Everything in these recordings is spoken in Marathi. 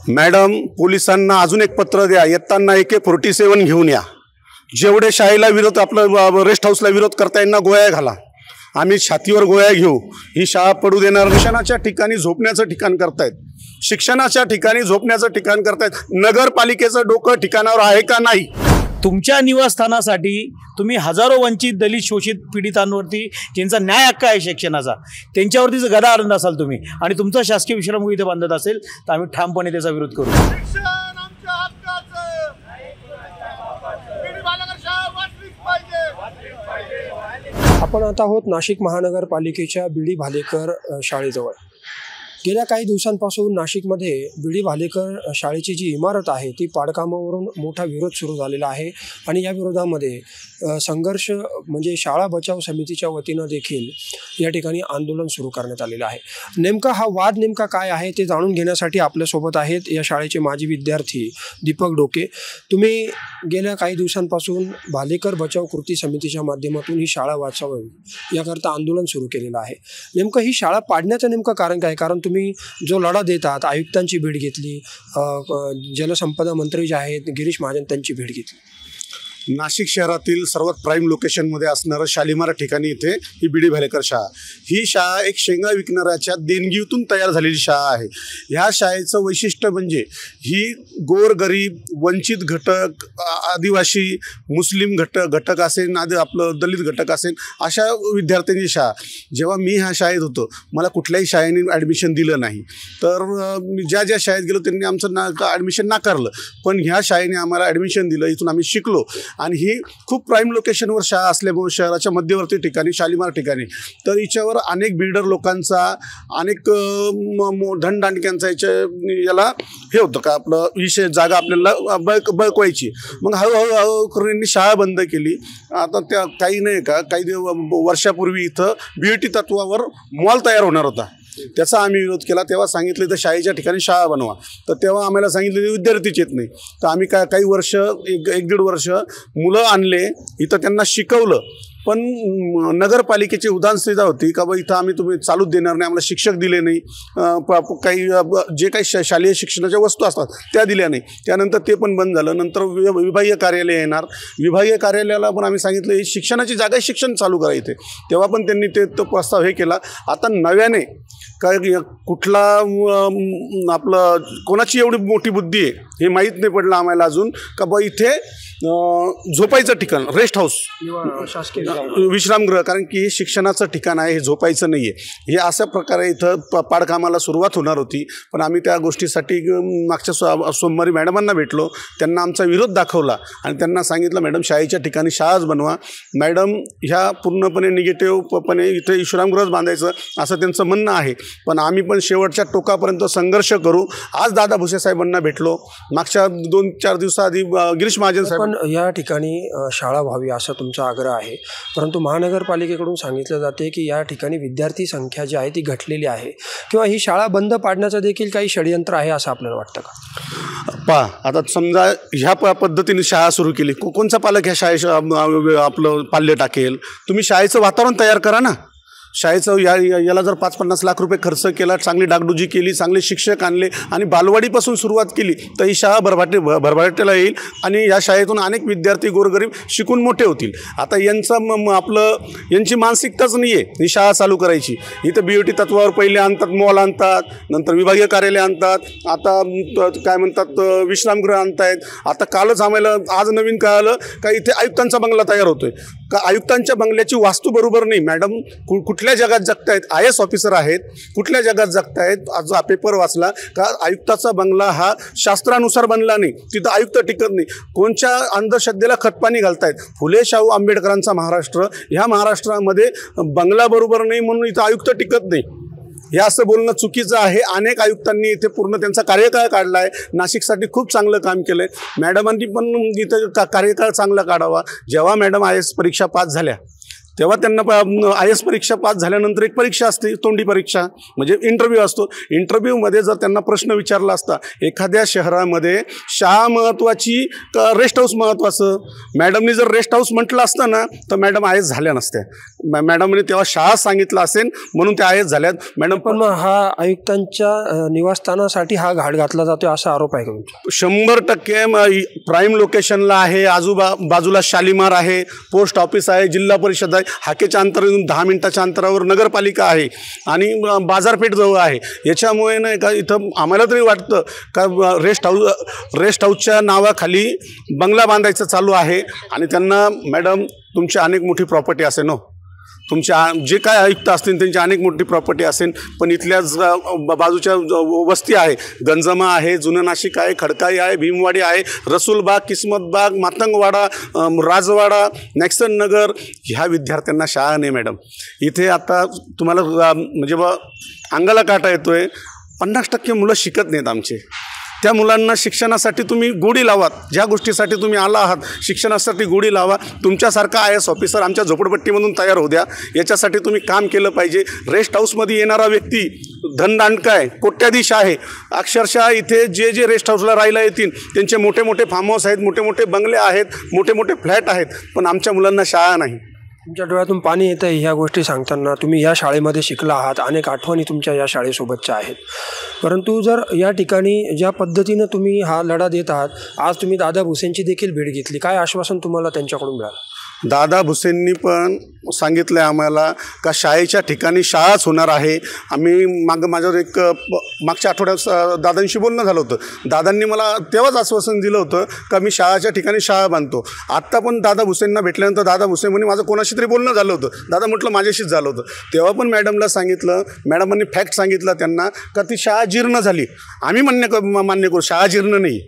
मॅडम, पोलिसांना अजून एक पत्र द्या, येताना AK-47 घेऊन या. जेवढे शाळेला विरोध, आपलं रेस्ट हाऊसला विरोध करता यांना गोळ्या घाला. आम्ही छातीवर गोळ्या घेऊ. ही शाळा पडू देणार. शिक्षणाच्या ठिकाणी झोपण्याचं ठिकाण करतायत. शिक्षणाच्या ठिकाणी झोपण्याचं ठिकाण करतायत. नगरपालिकेचं डोकं ठिकाणावर आहे का नाही? तुमच्या निवासस्थानासाठी तुम्ही हजारो वंचित, दलित, शोषित पीडितांवरती ज्यांचा न्याय हक्क आहे शिक्षणाचा, त्यांच्यावरती जर गदा आणत असाल तुम्ही आणि तुमचा शासकीय विश्रामगृह इथे बांधत असेल तर आम्ही ठामपणे त्याचा विरोध करू. आपण आता आहोत नाशिक महानगरपालिकेच्या बीडी भालेकर शाळेजवळ. गेल्या काही दिवसांपासून नाशिकमध्ये बीडी भालेकर शाळेची जी इमारत आहे ती पाडकामावरून मोठा विरोध सुरू झालेला आहे आणि या विरोधामध्ये संघर्ष म्हणजे शाळा बचाव समितीच्या वतीनं देखील या ठिकाणी आंदोलन सुरू करण्यात आलेलं आहे. नेमका हा वाद नेमका काय आहे ते जाणून घेण्यासाठी आपल्यासोबत आहेत या शाळेचे माजी विद्यार्थी दीपक डोके. तुम्ही गेल्या काही दिवसांपासून भालेकर बचाव कृती समितीच्या माध्यमातून ही शाळा वाचवावी याकरता आंदोलन सुरू केलेलं आहे. नेमकं ही शाळा पाडण्याचं नेमकं कारण काय? कारण तुम्ही जो लढा देतात, आयुक्तांची भेट घेतली, जलसंपदा मंत्री जे आहेत गिरीश महाजन त्यांची भेट घेतली. नाशिक शहरातील सर्वात प्राईम लोकेशनमध्ये असणारं शालिमार ठिकाणी इथे ही बीडी भालेकर शाळा. ही शाळा एक शेंगा विकणाऱ्याच्या देणगीतून तयार झालेली शाळा आहे. ह्या शाळेचं वैशिष्ट्य म्हणजे ही गोरगरीब, वंचित घटक, आदिवासी, मुस्लिम घटक असेल, आपलं दलित घटक असेल, अशा विद्यार्थ्यांची शाळा. जेव्हा मी ह्या शाळेत होतो मला कुठल्याही शाळेने ॲडमिशन दिलं नाही. तर ज्या शाळेत गेलो त्यांनी आमचं ॲडमिशन नाकारलं. पण ह्या शाळेने आम्हाला ॲडमिशन दिलं. इथून आम्ही शिकलो आणि ही खूप प्राईम लोकेशनवर शाळा असल्यामुळे शहराच्या मध्यवर्ती ठिकाणी, शालिमार ठिकाणी, तर हिच्यावर अनेक बिल्डर लोकांचा, अनेक धनदांडक्यांचा याला हे होतं का आपलं विषय जागा आपल्याला बळकवायची. मग हळूहळू करून यांनी शाळा बंद केली. आता त्या काही नाही का, काही वर्षापूर्वी इथं BOT तत्वावर मॉल तयार होणार होता. त्याचा आम्ही विरोध केला. तेव्हा सांगितलं तर शाळेच्या ठिकाणी शाळा बनवा. तर तेव्हा आम्हाला सांगितलं विद्यार्थीच येत नाही. तर आम्ही काही वर्ष, एक दीड वर्ष मुलं आणले इथं, त्यांना शिकवलं. पण नगरपालिकेची उदासीनता होती का बा इथं तुम्ही चालूच देणार नाही, आम्हाला शिक्षक दिले नाही, काही जे काही शालेय शिक्षणाच्या वस्तू असतात त्या दिल्या नाही. त्यानंतर ते पण बंद झालं. नंतर विभागीय कार्यालय येणार. विभागीय कार्यालयाला पण आम्ही सांगितलं शिक्षणाची जागा शिक्षण चालू करा इथे. तेव्हा पण त्यांनी तो प्रस्ताव हे केला. आता नव्याने काय कुठला आपलं कोणाची एवढी मोठी बुद्धी आहे हे माहीत नाही पडलं आम्हाला अजून का बा इथे झोपायचं ठिकाण, रेस्ट हाऊस, शासकीय विश्रामगृह, कारण की हे शिक्षणाचं ठिकाण आहे, हे झोपायचं नाही आहे. हे अशा प्रकारे इथं पाडकामाला सुरुवात होणार होती. पण आम्ही त्या गोष्टीसाठी मागच्या सोमवारी मॅडमांना भेटलो. त्यांना आमचा विरोध दाखवला आणि त्यांना सांगितलं मॅडम शाळेच्या ठिकाणी शाळाच बनवा. मॅडम ह्या पूर्णपणे निगेटिव्हपणे इथे विश्रामगृहच बांधायचं असं त्यांचं म्हणणं आहे. पण आम्ही पण शेवटच्या टोकापर्यंत संघर्ष करू. आज दादा भुसे साहेबांना भेटलो. मागच्या 2-4 दिवसाआधी गिरीश महाजन साहेब. पण या ठिकाणी शाळा व्हावी असा तुमचा आग्रह आहे, परंतु महानगरपालिकेकडून सांगितलं जाते की या ठिकाणी विद्यार्थी संख्या जी आहे ती घटलेली आहे किंवा ही शाळा बंद पाडण्याचं देखील काही षडयंत्र आहे असं आपल्याला वाटतं का? आता समजा ह्या पद्धतीने शाळा सुरू केली, कोणचा पालक ह्या आपलं पाल्य टाकेल? तुम्ही शाळेचं वातावरण तयार करा ना. शाळेचं याला जर 5-50 लाख रुपये खर्च केला, चांगली डागडुजी केली, चांगले शिक्षक आणले आणि बालवाडीपासून सुरुवात केली तर ही शाळा भरभराटीला येईल आणि या शाळेतून अनेक विद्यार्थी गोरगरीब शिकून मोठे होतील. आता यांची मानसिकताच नाही आहे ही शाळा चालू करायची. इथं BOT तत्वावर पहिले आणतात, मॉल आणतात, नंतर विभागीय कार्यालय आणतात, आता काय म्हणतात विश्रामगृह आणतायत. आता कालच आम्हाला आज नवीन कळालं का इथे आयुक्तांचा बंगला तयार होतोय. का आयुक्तांच्या बंगल्याची वास्तू बरोबर नाही? मॅडम कुठल्या जगात जगतायत? IAS ऑफिसर आहेत, कुठल्या जगात जगतायत? आज पेपर वाचला का आयुक्ताचा बंगला हा शास्त्रानुसार बनला नाही, तिथं आयुक्त टिकत नाही. कोणच्या अंधश्रद्धेला खतपाणी घालतायत? फुले शाहू आंबेडकरांचा महाराष्ट्र, ह्या महाराष्ट्रामध्ये बंगला बरोबर नाही म्हणून इथं आयुक्त टिकत नाही हे असं बोलणं चुकीचं आहे. अनेक आयुक्तांनी इथे पूर्ण त्यांचा कार्यकाळ काढला आहे. नाशिकसाठी खूप चांगलं काम केलं आहे. मॅडमांनी पण इथं कार्यकाळ चांगला काढावा. जेव्हा मॅडम IAS परीक्षा पास झाल्या तेव्हा त्यांना IAS परीक्षा पास झाल्यानंतर एक परीक्षा असते, तोंडी परीक्षा म्हणजे इंटरव्ह्यू असतो. इंटरव्ह्यूमध्ये जर त्यांना प्रश्न विचारला असता एखाद्या शहरामध्ये शाळा महत्त्वाची का रेस्ट हाऊस महत्त्वाचं, मॅडमनी जर रेस्ट हाऊस म्हटलं असतं ना तर मॅडम IAS झाल्या नसत्या. मॅडमने तेव्हा शाळा सांगितलं असेल म्हणून त्या IAS झाल्यात. मॅडम पण मग हा आयुक्तांच्या निवासस्थानासाठी हा घाट घातला जातो असा आरोप आहे का तुमचा? 100% प्राईम लोकेशनला आहे, बाजूला शालिमार आहे, पोस्ट ऑफिस आहे, जिल्हा परिषद आहे, हाकेच्या अंतरावरून 10 मिनिटाच्या अंतरावर नगरपालिका आहे आणि बाजारपेठ जवळ आहे. याच्यामुळे नाही का इथं आम्हाला तरी वाटतं का रेस्ट हाऊसच्या नावाखाली बंगला बांधायचं चालू आहे. आणि त्यांना मॅडम तुमची अनेक मोठी प्रॉपर्टी असेल, नो तुमच्या जे काय आयुक्त असतील त्यांची अनेक मोठी प्रॉपर्टी असेल, पण इथल्याच बाजूच्या वस्ती आहे, गंजमा आहे, जुनं नाशिक आहे, खडकाई आहे, भीमवाडी आहे, रसूलबाग, किस्मतबाग, मातंगवाडा, राजवाडा, नॅक्सन नगर, ह्या विद्यार्थ्यांना शाळा नाही मॅडम. इथे आता तुम्हाला म्हणजे अंगाला काटा येतोय, 50% मुलं शिकत नाहीत आमचे. त्या मुलांना शिक्षणासाठी तुम्ही गोडी लावा, ज्या गोष्टीसाठी तुम्ही आला आहात शिक्षणासाठी गोडी लावा. तुमच्यासारखा IAS ऑफिसर आमच्या झोपडपट्टीमधून तयार होऊ द्या, याच्यासाठी तुम्ही काम केलं पाहिजे. रेस्ट हाऊसमध्ये येणारा व्यक्ती धनदांडका आहे, कोट्याधीश आहे. अक्षरशः इथे जे रेस्ट हाऊसला राहायला येतील त्यांचे मोठे मोठे फार्म हाऊस आहेत, मोठे मोठे बंगले आहेत, मोठे मोठे फ्लॅट आहेत, पण आमच्या मुलांना शाळा नाही. तुमच्या डोळ्यातून पाणी येतं ह्या गोष्टी सांगताना. तुम्ही या शाळेमध्ये शिकला आहात, अनेक आठवणी तुमच्या या शाळेसोबतच्या आहेत. परंतु जर या ठिकाणी ज्या पद्धतीनं तुम्ही हा लढा देत आहात, आज तुम्ही दादा भुसेंची देखील भेट घेतली, काय आश्वासन तुम्हाला त्यांच्याकडून मिळालं? दादा भुसेंनी पण सांगितलं आहे आम्हाला का शाळेच्या ठिकाणी शाळाच होणार आहे. आम्ही माझ्यावर मागच्या आठवड्यात दादांशी बोलणं झालं होतं. दादांनी मला तेव्हाच आश्वासन दिलं होतं का मी शाळेच्या ठिकाणी शाळा बांधतो. आत्ता पण दादा भुसेंना भेटल्यानंतर दादा भुसे म्हणे माझं कोणाशी तरी बोलणं झालं होतं. दादा म्हटलं माझ्याशीच झालं होतं. तेव्हा पण मॅडमला सांगितलं, मॅडमांनी फॅक्ट सांगितलं त्यांना का ती शाळा जीर्ण झाली. आम्ही मान्य करू शाळा जीर्ण नाही.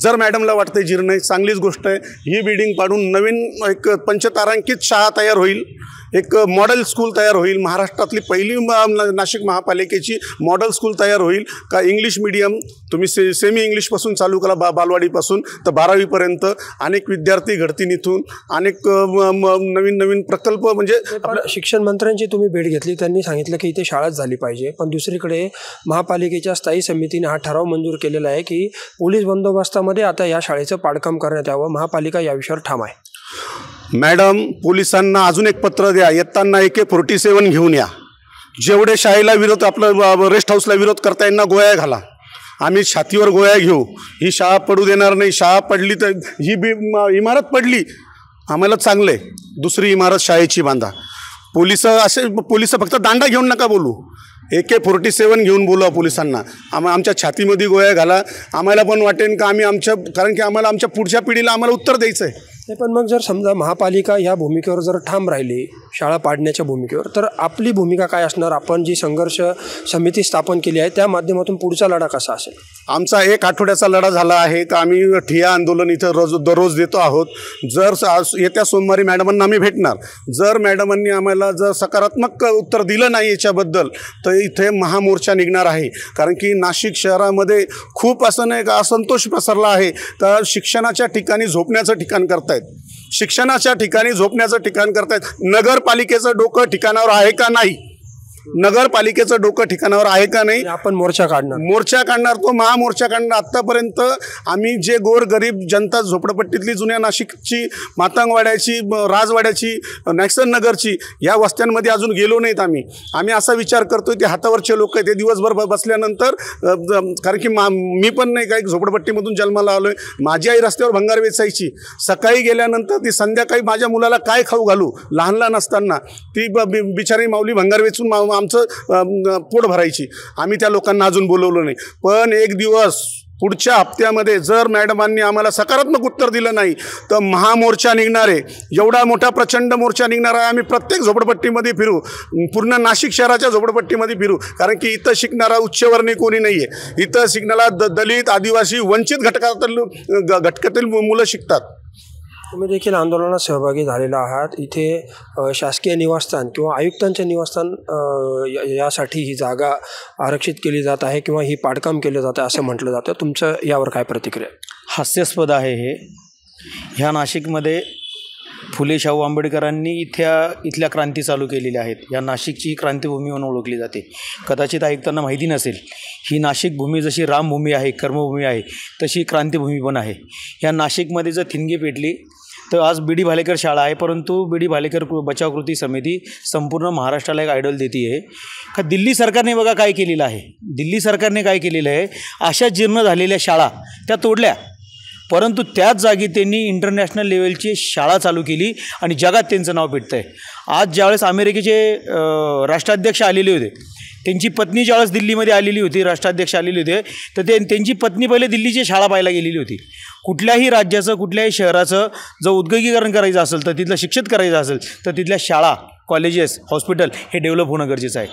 जर मॅडमला वाटतं जीर्ण आहे चांगलीच गोष्ट आहे. ही बिल्डिंग पाडून नवीन एक पंचतारांकित शाळा तयार होईल, एक मॉडेल स्कूल तयार होईल. महाराष्ट्रातली पहिली नाशिक महापालिकेची मॉडेल स्कूल तयार होईल का इंग्लिश मीडियम तुम्ही सेमी इंग्लिशपासून चालू करा, बालवाडीपासून तर 12वीपर्यंत अनेक विद्यार्थी घडतील इथून. अनेक नवीन नवीन प्रकल्प म्हणजे शिक्षण मंत्र्यांची तुम्ही भेट घेतली, त्यांनी सांगितलं की इथे शाळाच झाली पाहिजे. पण दुसरीकडे महापालिकेच्या स्थायी समितीने हा ठराव मंजूर केलेला आहे की पोलीस बंदोबस्तामध्ये आता या शाळेचं पाडकाम करण्यात यावं. महापालिका या विषयावर ठाम आहे. मॅडम पोलिसांना अजून एक पत्र द्या, येताना AK-47 घेऊन या. जेवढे शाळेला विरोध आपलं रेस्ट हाऊसला विरोध करता यांना गोळ्या घाला. आम्ही छातीवर गोळ्या घेऊ. ही शाळा पडू देणार नाही. शाळा पडली तर ही इमारत पडली आम्हाला चांगलं आहे, दुसरी इमारत शाळेची बांधा. पोलिस फक्त दांडा घेऊन नका बोलू, AK-47 घेऊन बोलवा पोलिसांना. आमच्या छातीमध्ये गोळ्या घाला. आम्हाला पण वाटेल का आम्ही कारण की आम्हाला आमच्या पुढच्या पिढीला आम्हाला उत्तर द्यायचं आहे. नाही पण मग जर समजा महापालिका या भूमिकेवर जर ठाम राहिली शाळा पाडण्याच्या भूमिकेवर, तर आपली भूमिका काय असणार? आपण जी संघर्ष समिती स्थापन केली आहे त्या माध्यमातून पुढचा लढा कसा असेल? आमचा 1 आठवड्याचा लढा झाला आहे का आम्ही ठिय्या आंदोलन इथं दररोज देतो आहोत. जर येत्या सोमवारी मॅडमांना आम्ही भेटणार. जर मॅडमांनी आम्हाला जर सकारात्मक उत्तर दिलं नाही याच्याबद्दल तर इथे महामोर्चा निघणार आहे. कारण की नाशिक शहरामध्ये खूप असं नाही का असंतोष पसरला आहे का शिक्षणाच्या ठिकाणी झोपण्याचं ठिकाण करतायत, शिक्षणाच्या ठिकाणी झोपण्याचं ठिकाण करतायत. नगरपालिकेचं डोकं ठिकाणावर आहे का नाही? नगरपालिकेचं डोकं ठिकाणावर आहे का नाही? आपण मोर्चा काढणार, तो महामोर्चा काढणार. आत्तापर्यंत आम्ही जे गोरगरीब जनता झोपडपट्टीतली जुन्या नाशिकची, मातंगवाड्याची, राजवाड्याची, नॅक्सन नगरची या वस्त्यांमध्ये अजून गेलो नाहीत. आम्ही असा विचार करतोय की हातावरचे लोक ते दिवसभर बसल्यानंतर, कारण की मी पण नाही काही झोपडपट्टीमधून जन्माला आलोय. माझी आई रस्त्यावर भंगार वेचायची. सकाळी गेल्यानंतर ती संध्याकाळी माझ्या मुलाला काय खाऊ घालू, लहान असताना ती बिचारी माऊली भंगार वेचून आमचं पोट भरायची. आम्ही त्या लोकांना अजून बोलवलं नाही. पण एक दिवस पुढच्या हप्त्यामध्ये जर मॅडमांनी आम्हाला सकारात्मक उत्तर दिलं नाही तर महामोर्चा निघणार आहे. एवढा मोठा प्रचंड मोर्चा निघणार आहे. आम्ही प्रत्येक झोपडपट्टीमध्ये फिरू, पूर्ण नाशिक शहराच्या झोपडपट्टीमध्ये फिरू. कारण की इथं शिकणारा उच्चवर्णीय कोणी नाही आहे. इथं शिकणारा दलित, आदिवासी, वंचित घटकातील मुलं शिकतात. तुम्ही देखील आंदोलनात सहभागी झालेला आहात. इथे शासकीय निवासस्थान किंवा आयुक्तांचे निवासस्थान यासाठी ही जागा आरक्षित केली जात आहे किंवा ही पाडकाम केलं जातं असं म्हटलं जातं. तुमचं यावर काय प्रतिक्रिया? हास्यास्पद आहे हे. ह्या नाशिकमध्ये फुले शाहू आंबेडकरांनी इथल्या क्रांती चालू केलेल्या आहेत. या नाशिकची क्रांतिभूमी म्हणून ओळखली जाते. कदाचित आयुक्तांना माहिती नसेल, ही नाशिक भूमी जशी रामभूमी आहे, कर्मभूमी आहे, तशी क्रांतिभूमी पण आहे. ह्या नाशिकमध्ये जर ठिणगी पेटली तर आज बी.डी. भालेकर शाळा आहे, परंतु बी.डी. भालेकर बचाव कृती समिती संपूर्ण महाराष्ट्राला एक आयडॉल देते आहे. का दिल्ली सरकारने बघा काय केलेलं आहे. दिल्ली सरकारने काय केलेलं आहे, अशा जीर्ण झालेल्या शाळा त्या तोडल्या, परंतु त्याच जागी त्यांनी इंटरनॅशनल लेवलची शाळा चालू केली आणि जगात त्यांचं नाव भेटतं आहे. आज ज्यावेळेस अमेरिकेचे राष्ट्राध्यक्ष आलेले होते, त्यांची पत्नी ज्यावेळेस दिल्लीमध्ये आलेली होती, राष्ट्राध्यक्ष आलेले होते, तर त्यांची पत्नी पहिले दिल्लीची शाळा पाहायला गेलेली होती. कुठल्याही राज्याचं, कुठल्याही शहराचं जर उद्योगीकरण करायचं असेल, तर तिथलं शिक्षित करायचं असेल, तर तिथल्या शाळा, कॉलेजेस, हॉस्पिटल हे डेव्हलप होणं गरजेचं आहे.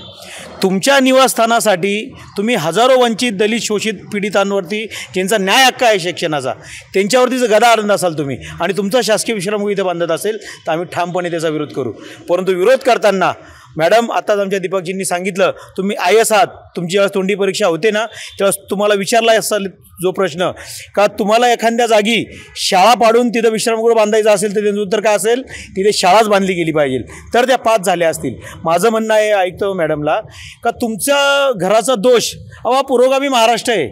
तुमच्या निवासस्थानासाठी तुम्ही हजारो वंचित, दलित, शोषित पीडितांवरती ज्यांचा न्याय हक्क आहे शिक्षणाचा, त्यांच्यावरती जर गदा आणत असाल तुम्ही आणि तुमचा शासकीय विश्रामगृह इथं बांधत असेल, तर आम्ही ठामपणे त्याचा विरोध करू. परंतु विरोध करताना मॅडम, आत्ताच आमच्या दीपकजींनी सांगितलं, तुम्ही IAS आहात, तुमची ज्यावेळेस तोंडी परीक्षा होते ना, त्यावेळेस तुम्हाला विचारला असेल जो प्रश्न, का तुम्हाला एखाद्या जागी शाळा पाडून तिथं विश्रामगृह बांधायचं असेल, तर त्यांचं उत्तर काय असेल, तिथे शाळाच बांधली गेली पाहिजे, तर त्या पास झाल्या असतील. माझं म्हणणं आहे ऐकतो मॅडमला, का तुमच्या घराचा दोष, अहो पुरोगामी महाराष्ट्र आहे,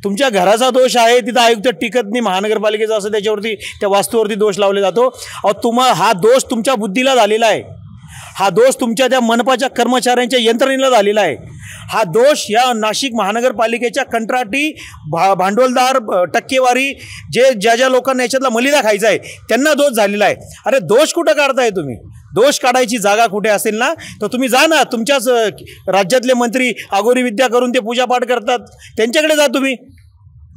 तुमच्या घराचा दोष आहे, तिथं आयुक्त टिकत नाही, महानगरपालिकेचा असं त्याच्यावरती त्या वास्तूवरती दोष लावले जातो. अहो हा दोष तुमच्या बुद्धीला झालेला आहे, हा दोष तुमच्या त्या मनपाच्या कर्मचाऱ्यांच्या यंत्रणेला झालेला आहे, हा दोष या नाशिक महानगरपालिकेच्या कंत्राटी भांडवलदार टक्केवारी ज्या लोकांना याच्यातला मलिदा खायचा आहे त्यांना दोष झालेला आहे. अरे दोष कुठं काढताय तुम्ही? दोष काढायची जागा कुठे असेल ना, तर तुम्ही जा ना, तुमच्याच राज्यातले मंत्री अघोरी विद्या करून ते पूजापाठ करतात, त्यांच्याकडे जा तुम्ही,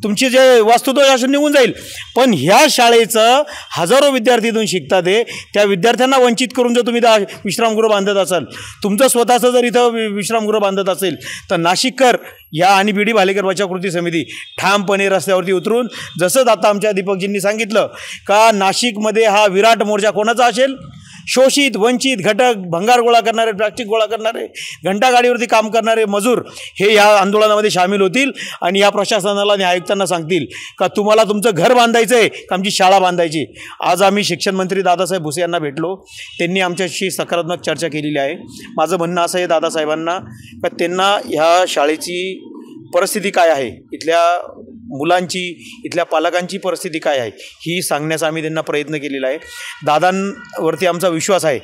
तुमचे जे वास्तुदोष असून निघून जाईल. पण ह्या शाळेचं हजारो विद्यार्थी इथून शिकतात आहे, त्या विद्यार्थ्यांना वंचित करून जर तुम्ही विश्रामगृह बांधत असाल, तुमचं स्वतःचं जर इथं विश्रामगृह बांधत असेल, तर नाशिककर या आणि बी.डी. भालेकर बचाव कृती समिती ठामपणे रस्त्यावरती उतरून, जसंच आता आमच्या दीपकजींनी सांगितलं, का नाशिकमध्ये हा विराट मोर्चा कोणाचा असेल? शोषित, वंचित, घटक, भंगार गोळा करणारे, प्लास्टिक गोळा करणारे, घंटागाडीवरती काम करणारे मजूर हे या आंदोलनामध्ये सामील होतील आणि या प्रशासनाला आणि आयुक्तांना सांगतील का तुम्हाला तुमचं घर बांधायचं आहे का आमची शाळा बांधायची. आज आम्ही शिक्षण मंत्री दादासाहेब भुसे यांना भेटलो, त्यांनी आमच्याशी सकारात्मक चर्चा केलेली आहे. माझं म्हणणं असं आहे दादासाहेबांना, का त्यांना ह्या शाळेची परिस्थिती काय आहे, इथल्या मुलांची, इथल्या पालकांची परिस्थिती काय आहे, ही सांगण्याचा आम्ही त्यांना प्रयत्न केलेला आहे. दादांवरती आमचा विश्वास आहे.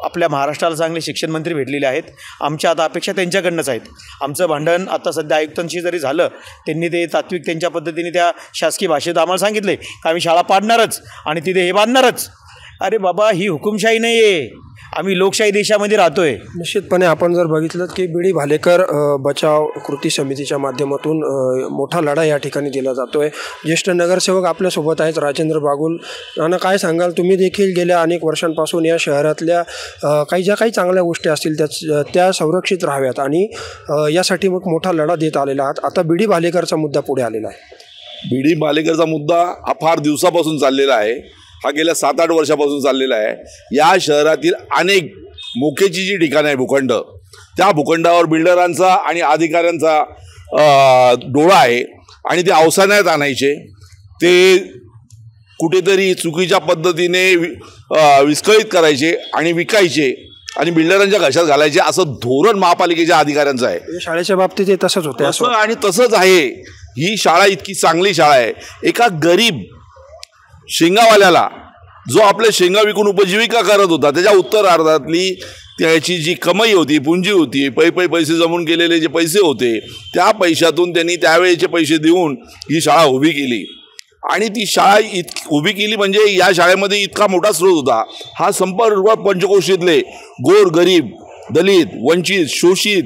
आपल्या महाराष्ट्राला चांगले शिक्षण मंत्री भेटलेले आहेत, आमच्या आता अपेक्षा त्यांच्याकडनंच आहेत. आमचं भांडण आता सध्या आयुक्तांशी जरी झालं, त्यांनी ते तात्विक त्यांच्या पद्धतीने त्या शासकीय भाषेत आम्हाला सांगितले का आम्ही शाळा पाडणारच आणि तिथे हे बांधणारच. अरे बाबा, ही हुकुमशाही नाही आहे, आम्ही लोकशाही देशामध्ये राहतोय. निश्चितपणे आपण जर बघितलं की बी.डी. भालेकर बचाव कृती समितीच्या माध्यमातून मोठा लढा या ठिकाणी दिला जातोय. ज्येष्ठ नगरसेवक आपल्यासोबत आहेत, राजेंद्र बागुल. नाना, काय सांगाल, तुम्ही देखील गेल्या अनेक वर्षांपासून या शहरातल्या ज्या काही चांगल्या गोष्टी असतील त्या संरक्षित राहाव्यात आणि यासाठी मग मोठा लढा देत आलेला आहात. आता बी.डी. भालेकरचा मुद्दा पुढे आलेला आहे. बी.डी. भालेकरचा मुद्दा हा फार दिवसापासून चाललेला आहे, हा गेल्या 7-8 वर्षापासून चाललेला आहे. या शहरातील अनेक मोकेची जी ठिकाणं आहे, भूखंड, त्या भूखंडावर बिल्डरांचा आणि अधिकाऱ्यांचा डोळा आहे आणि ते अवसानात आणायचे, ते कुठेतरी चुकीच्या पद्धतीने विस्कळीत करायचे आणि विकायचे आणि बिल्डरांच्या घशात घालायचे, असं धोरण महापालिकेच्या अधिकाऱ्यांचं आहे. शाळेच्या बाबतीत ते तसंच होते असं आणि तसंच आहे. ही शाळा इतकी चांगली शाळा आहे, एका गरीब शेंगावाल्याला जो आपले शेंगा विकून उपजीविका करत होता, त्याच्या उत्तरार्धातली त्याची जी कमाई होती, पुंजी होती, पैसे जमून केलेले जे पैसे होते, त्या पैशातून त्यांनी त्यावेळेचे पैसे देऊन ही शाळा उभी केली. आणि ती शाळा उभी केली म्हणजे या शाळेमध्ये इतका मोठा स्रोत होता. हा संपूर्ण पंचक्रोशीतले गोर गरीब, दलित, वंचित, शोषित,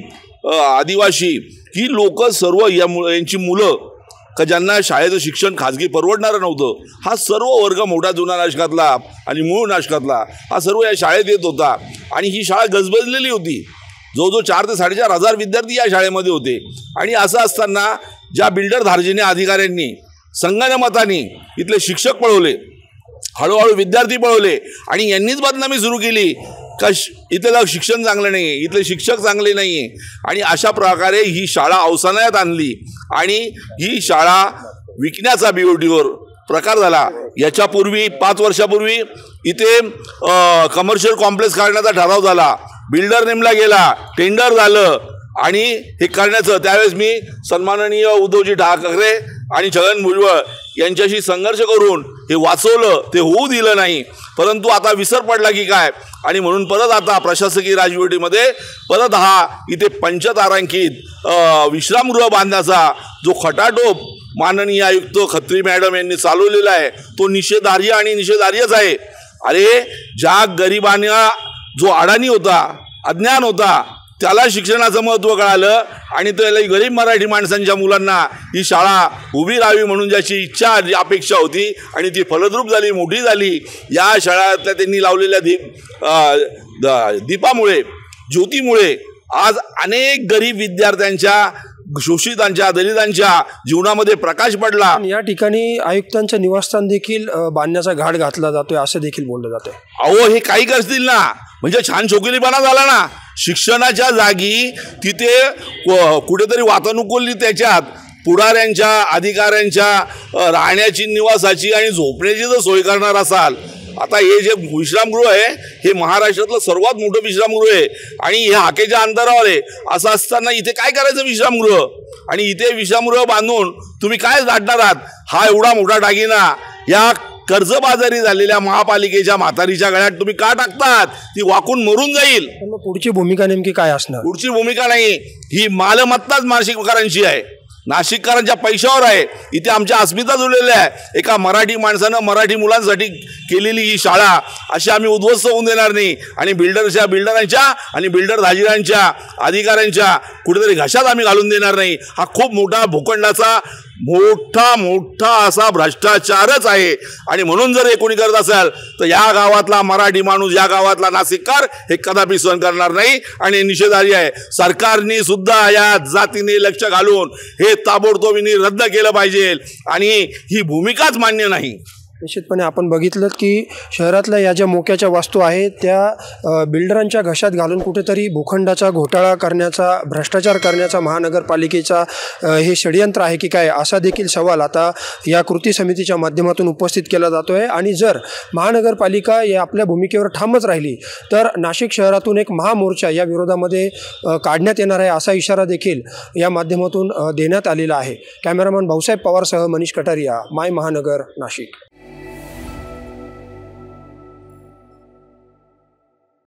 आदिवासी ही लोक सर्व यांची मुलं का ज्यांना शाळेचं शिक्षण खाजगी परवडणारं नव्हतं, हा सर्व वर्ग मोठा जुना नाशकातला आणि मूळ नाशकातला हा सर्व या शाळेत येत होता. आणि ही शाळा गजबजलेली होती. जवळजवळ 4,000 ते 4,500 विद्यार्थी या शाळेमध्ये होते. आणि असं असताना ज्या बिल्डर धार्जिने अधिकाऱ्यांनी संगनमताने इथले शिक्षक पळवले, हळूहळू विद्यार्थी पळवले आणि यांनीच बदनामी सुरू केली का इथलं शिक्षण चांगलं नाही आहे, इथले शिक्षक चांगले नाही आहे. आणि अशा प्रकारे ही शाळा अवसानात आणली आणि ही शाळा विकण्याचा BOTवर प्रकार झाला. याच्यापूर्वी 5 वर्षापूर्वी इथे कमर्शियल कॉम्प्लेक्स काढण्याचा ठराव झाला, बिल्डर नेमला गेला, टेंडर झालं आणि हे करण्याचं त्यावेळेस मी सन्माननीय उद्धवजी ठाकरे आणि छगन भुजबळ यांच्याशी संघर्ष करून हे वाचवलं, ते होऊ दिलं नाही. परंतु आता विसर पडला की काय, आणि म्हणून परत आता प्रशासकीय राजवटीमध्ये परत हा इथे पंचतारांकित विश्रामगृह बांधण्याचा जो खटाटोप माननीय आयुक्त खत्री मॅडम यांनी चालवलेला आहे तो निषेधार्ह आणि निषेधार्हच आहे. अरे ज्या गरिबांना जो अडाणी होता, अज्ञान होता, त्याला शिक्षणाचं महत्त्व कळालं आणि त्याला गरीब मराठी माणसांच्या मुलांना ही शाळा उभी राहावी म्हणून ज्याची इच्छा अपेक्षा होती आणि ती फलद्रूप झाली, मोठी झाली. या शाळेतल्या त्यांनी लावलेल्या दीपामुळे, ज्योतीमुळे आज अनेक गरीब विद्यार्थ्यांच्या, शोषितांच्या, दलितांच्या जीवनामध्ये प्रकाश पडला. या ठिकाणी आयुक्तांचं निवासस्थान देखील बांधण्याचा घाट घातला जातोय असं देखील बोललं जातंय. अहो हे काही करतील ना, म्हणजे छान शोकिलीपणा झाला ना. शिक्षणाच्या जागी तिथे कुठेतरी वातानुकूलित त्याच्यात पुढाऱ्यांच्या, अधिकाऱ्यांच्या राहण्याची, निवासाची आणि झोपण्याची जर सोय करणार असाल, आता हे जे विश्रामगृह आहे हे महाराष्ट्रातलं सर्वात मोठं विश्रामगृह आहे आणि हे हाकेच्या अंतरावर आहे. असं असताना इथे काय करायचं विश्रामगृह, आणि इथे विश्रामगृह बांधून तुम्ही काय दाटणार आहात? हा एवढा मोठा दागिना या कर्जबाजारी झालेल्या महापालिकेच्या म्हातारीच्या गळ्यात तुम्ही का टाकतात? ती वाकून मरून जाईल. पुढची भूमिका नेमकी काय असणार? पुढची भूमिका नाही, ही मालमत्ताच नाशिककरांची आहे, नाशिककरांच्या पैशावर आहे. इथे आमच्या अस्मिता जुळलेल्या आहे. एका मराठी माणसानं मराठी मुलांसाठी केलेली ही शाळा अशी आम्ही उद्ध्वस्त होऊन देणार नाही. आणि बिल्डरांच्या आणि बिल्डर धाजीरांच्या, अधिकाऱ्यांच्या कुठेतरी घशात आम्ही घालून देणार नाही. हा खूप मोठा भूखंडाचा मोठा असा भ्रष्टाचारच आहे. आणि म्हणून जर हे कोणी करत असेल तर या गावातला मराठी माणूस, या गावातला नाशिककर हे कदापि सहन करणार नाही आणि निषेधार्ह आहे. सरकारने सुद्धा या जातीने लक्ष घालून हे ताबडतोबीने रद्द केलं पाहिजे आणि ही भूमिकाच मान्य नाही. निश्चितपणे आपण बघितलं की शहरातल्या या ज्या मोक्याच्या वास्तू आहेत त्या बिल्डरांच्या घशात घालून कुठेतरी भूखंडाचा घोटाळा करण्याचा, भ्रष्टाचार करण्याचा महानगरपालिकेचा हे षडयंत्र आहे की काय, असा देखील सवाल आता या कृती समितीच्या माध्यमातून उपस्थित केला जातो आहे. आणि जर महानगरपालिका या आपल्या भूमिकेवर ठामच राहिली तर नाशिक शहरातून एक महामोर्चा या विरोधामध्ये काढण्यात येणार आहे असा इशारा देखील या माध्यमातून देण्यात आलेला आहे. कॅमेरामन भाऊसाहेब पवारसह मनीष कटारिया, माय महानगर, नाशिक.